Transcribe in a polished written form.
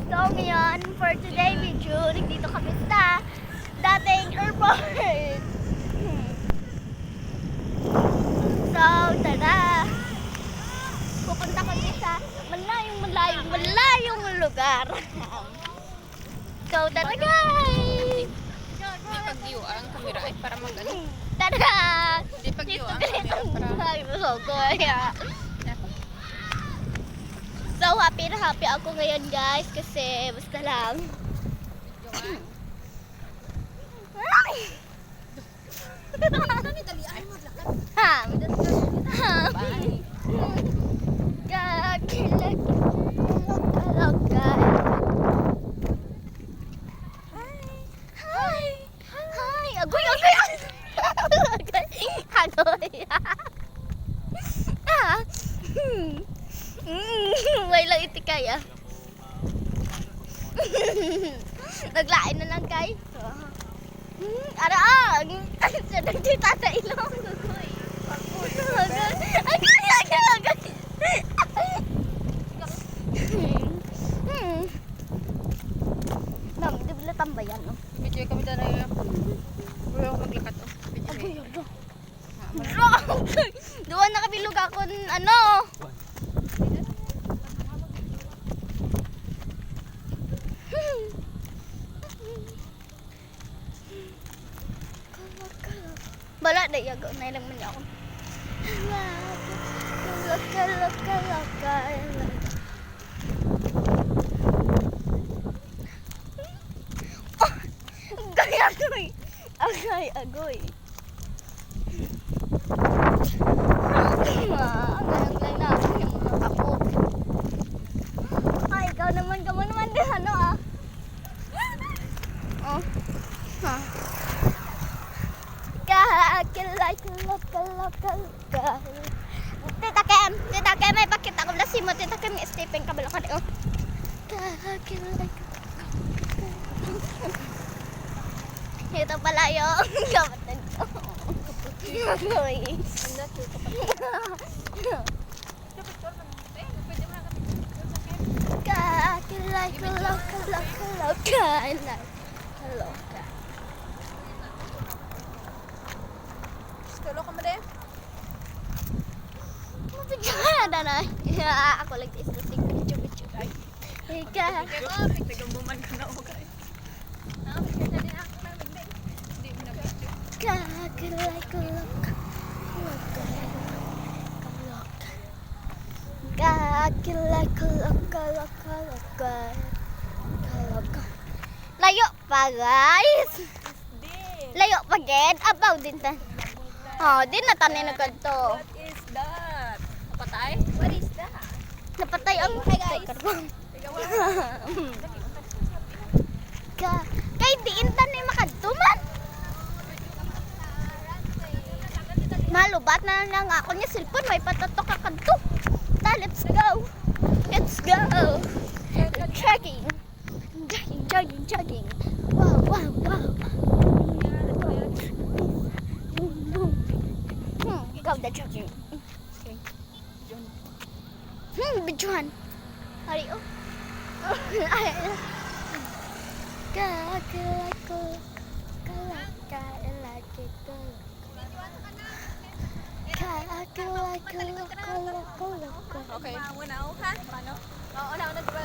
So ngayon, for today video, nandito kami sa dating airport. So, tara. Pupunta kami sa malayong lugar. So, tara guys! Di pag-view ang camera ay para mag-ano. Tara! Di pag-view ang camera para... So, happy na happy ako ngayon guys kasi basta lang. Ha? Agoy! May lang iti kaya. Naglain na lang kay. Araang! Siya nagtita sa ilong. Agay! Ma'am, di ba tambayan, no? Video kami dala yung... Bro, maglakat to. Video Doon nakabilog ako ano. Bala na yago na lang man ako. Agoy. Ganang na ako yung mga kapok. Ay, ikaw naman din ano ah. Oh. Ha. Kakilay. Tita Kem, may pakita ko lasi mo. Tita Kem, Stephen kabalo ka oh. Kakilay. Ito pala yung kapatid ko. Agoy. Kakilay. Tulo ka mo din? Masigada na. Ako lang istasig video. Ika. Nagumbuman ka na ako guys. Layo pa guys. Layo pa ged. Abaw din ta. Oh, din na tanin na kadto. What is that? Napatay? What is that? Napatay ang guys. Kay diin ta ni makadto man. Malubat na lang ako niya cellphone may patatok ka kadto. Let's go. Jogging. Wow. Boom. Ikaw na jogging. Bijuan. Hari oh. Okay. Maunaw ha? Paano? Maunaw na diba